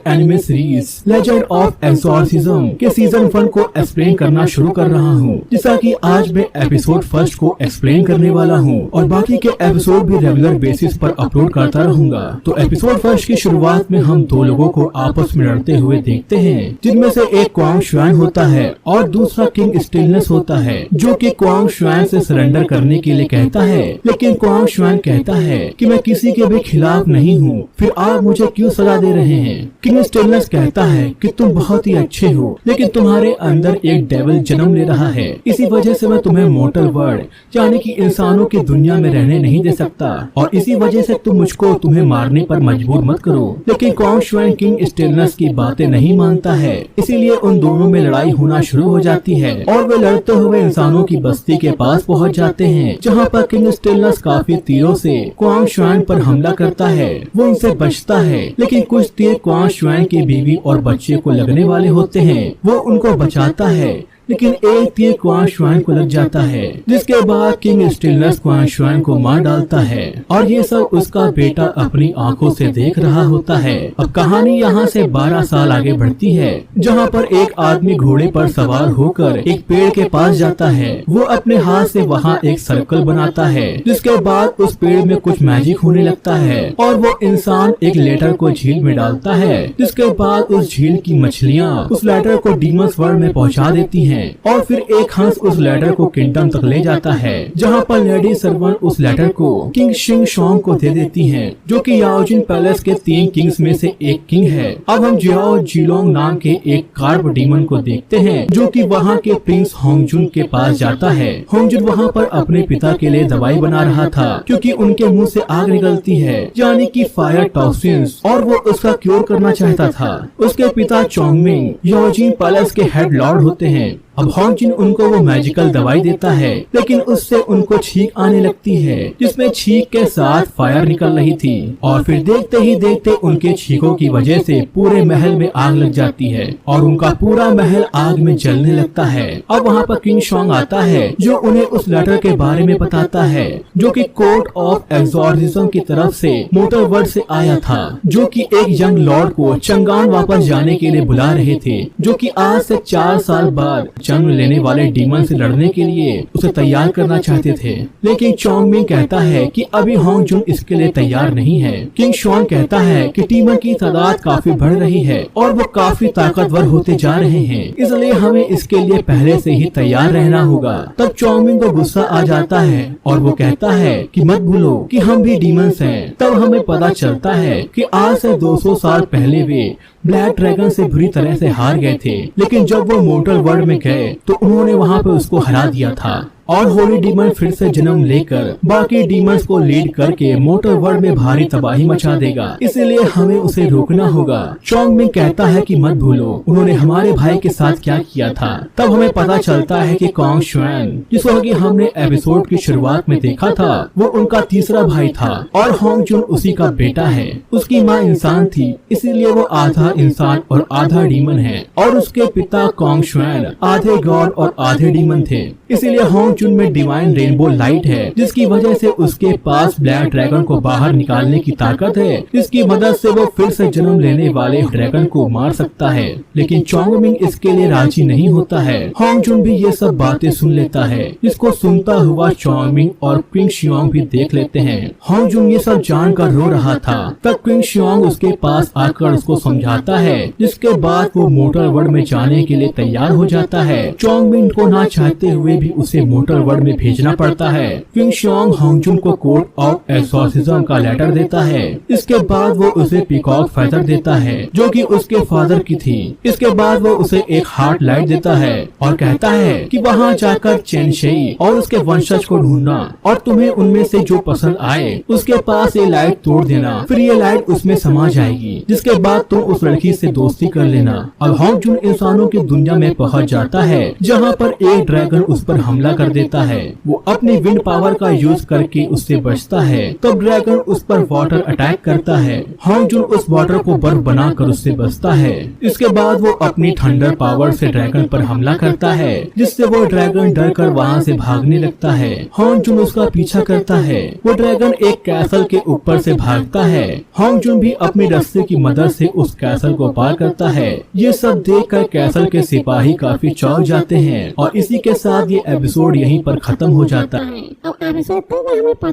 Anime series legend of exorcism के season 1 को explain करना शुरू कर रहा हूँ, जैसा कि आज मैं एपिसोड फर्स्ट को एक्सप्लेन करने वाला हूँ और बाकी के एपिसोड भी रेगुलर बेसिस पर अपलोड करता रहूंगा। तो एपिसोड फर्स्ट की शुरुआत में हम दो लोगों को आपस में लड़ते हुए देखते हैं, जिनमें से एक क्वांग शुआन होता है और दूसरा किंग स्टिलनेस होता है, जो कि क्वांग शुआन से सरेंडर करने के लिए कहता है। लेकिन क्वांग शुआन कहता है कि मैं किसी के भी खिलाफ नहीं हूँ, फिर आप मुझे क्यों सजा दे रहे हैं। किंग स्टिलनेस कहता है कि तुम बहुत ही अच्छे हो, लेकिन तुम्हारे अंदर एक डेविल जन्म ले रहा है, इसी वजह से मैं तुम्हें मोर्टल वर्ल्ड यानी कि इंसानों की दुनिया में रहने नहीं दे सकता और इसी वजह से तुम मुझको तुम्हें मारने पर मजबूर मत करो। लेकिन क्वांग शुआन किंग स्टिलनेस की बातें नहीं मानता है, इसीलिए उन दोनों में लड़ाई होना शुरू हो जाती है और वे लड़ते हुए इंसानों की बस्ती के पास पहुंच जाते हैं, जहां पर किंग स्टिलनेस काफी तीरों से क्वांग शुआन पर हमला करता है। वो उनसे बचता है, लेकिन कुछ तीर क्वांग शुआन की बीवी और बच्चे को लगने वाले होते हैं। वो उनको बचाता है, लेकिन एक तीर क्वांग शुआन को लग जाता है, जिसके बाद किंग स्टिलनेस क्वांग शुआन को मार डालता है और ये सब उसका बेटा अपनी आंखों से देख रहा होता है। अब कहानी यहाँ से 12 साल आगे बढ़ती है, जहाँ पर एक आदमी घोड़े पर सवार होकर एक पेड़ के पास जाता है। वो अपने हाथ से वहाँ एक सर्कल बनाता है, जिसके बाद उस पेड़ में कुछ मैजिक होने लगता है और वो इंसान एक लेटर को झील में डालता है, जिसके बाद उस झील की मछलियाँ उस लेटर को डीमंस वर्ल्ड में पहुँचा देती है और फिर एक हंस उस लेटर को किंगडम तक ले जाता है, जहाँ पर लेडी सर्वेंट उस लेटर को किंग शिंग शोंग को दे देती हैं, जो कि याओजिन पैलेस के 3 किंग्स में से एक किंग है। अब हम जियाओ जिलोंग नाम के एक कार्प डीमन को देखते हैं, जो कि वहाँ के प्रिंस होंगजुन के पास जाता है। होंगजुन वहाँ पर अपने पिता के लिए दवाई बना रहा था, क्योंकि उनके मुंह से आग निकलती है, यानी कि फायर टॉक्सिन्स, और वो उसका क्योर करना चाहता था। उसके पिता चोंगमिंग याओजिन पैलेस के हेड लॉर्ड होते हैं। अब होंगजिन उनको वो मैजिकल दवाई देता है, लेकिन उससे उनको छींक आने लगती है, जिसमें छींक के साथ फायर निकल रही थी और फिर देखते ही देखते उनके छींकों की वजह से पूरे महल में आग लग जाती है और उनका पूरा महल आग में जलने लगता है। अब वहाँ पर किंग शोंग आता है, जो उन्हें उस लेटर के बारे में बताता है, जो कि कोर्ट ऑफ एक्सोर्सिज्म की तरफ से मोर्टल वर्ल्ड से आया था, जो कि एक यंग लॉर्ड को चंगान वापस जाने के लिए बुला रहे थे, जो कि आज से 4 साल बाद जन्म लेने वाले डीमन से लड़ने के लिए उसे तैयार करना चाहते थे। लेकिन चोंगमिंग कहता है कि अभी होंगजुन इसके लिए तैयार नहीं है। किंग शुआन कहता है कि डीमन की तादाद काफी बढ़ रही है और वो काफी ताकतवर होते जा रहे हैं, इसलिए हमें इसके लिए पहले से ही तैयार रहना होगा। तब चोंगमिंग को गुस्सा आ जाता है और वो कहता है कि मत भूलो कि हम भी डीमंस हैं। तब हमें पता चलता है कि आज से 200 साल पहले वे ब्लैक ड्रैगन से बुरी तरह से हार गए थे, लेकिन जब वो मोर्टल वर्ल्ड में गए तो उन्होंने वहाँ पे उसको हरा दिया था और होली डीमन फिर से जन्म लेकर बाकी डीमंस को लीड करके मोर्टल वर्ल्ड में भारी तबाही मचा देगा, इसलिए हमें उसे रोकना होगा। चोंगमिंग कहता है कि मत भूलो उन्होंने हमारे भाई के साथ क्या किया था। तब हमें पता चलता है कि क्वांग शुआन, जिसको कि हमने एपिसोड की शुरुआत में देखा था, वो उनका तीसरा भाई था और होंगजुन उसी का बेटा है। उसकी माँ इंसान थी, इसीलिए वो आधा इंसान और आधा डीमन है और उसके पिता क्वांग शुआन आधे गॉड और आधे डीमन थे। इसीलिए होंगजुन में डिवाइन रेनबो लाइट है, जिसकी वजह से उसके पास ब्लैक ड्रैगन को बाहर निकालने की ताकत है, जिसकी मदद से वो फिर से जन्म लेने वाले ड्रैगन को मार सकता है। लेकिन चोंगमिंग इसके लिए राजी नहीं होता है। होंगजुन भी ये सब बातें सुन लेता है, जिसको सुनता हुआ चोंगमिंग और किंग शियोंग भी देख लेते हैं। होंगजुन ये सब जानकर रो रहा था, तब किंग शियोंग उसके पास आकर उसको समझाता है, जिसके बाद वो मोर्टल वर्ल्ड में जाने के लिए तैयार हो जाता है। चोंगमिंग को ना चाहते हुए भी उसे मोर्टल वर्ल्ड में भेजना पड़ता है। किंग शियोंग होंगजुन को कोर्ट ऑफ एक्सोर्सिज्म का लेटर देता है। इसके बाद वो उसे पीकॉक फेदर देता है, जो कि उसके फादर की थी। इसके बाद वो उसे एक हार्ट लाइट देता है और कहता है कि वहाँ जाकर चेनशेई और उसके वंशज को ढूंढना और तुम्हें उनमें से जो पसंद आए उसके पास ये लाइट तोड़ देना, फिर ये लाइट उसमें समा जाएगी, जिसके बाद तुम उस लड़की से दोस्ती कर लेना। अब होंगजुन इंसानों की दुनिया में पहुँच जाता है, जहाँ पर एक ड्रैगन उस पर हमला कर देता है। वो अपनी विंड पावर का यूज करके उससे बचता है। तब ड्रैगन उस पर वाटर अटैक करता है। होंग जुन उस वाटर को बर्फ बनाकर उससे बचता है। इसके बाद वो अपनी थंडर पावर से ड्रैगन पर हमला करता है, जिससे वो ड्रैगन डर कर वहाँ से भागने लगता है। होंग जुन उसका पीछा करता है। वो ड्रैगन एक कैसल के ऊपर से भागता है। होंग जुन भी अपनी रस्से की मदद से उस कैसल को पार करता है। ये सब देखकर कैसल के सिपाही काफी चौंक जाते हैं और इसी के साथ ये एपिसोड यहीं पर खत्म हो जाता है। अब एपिसोड 2 में हमें पता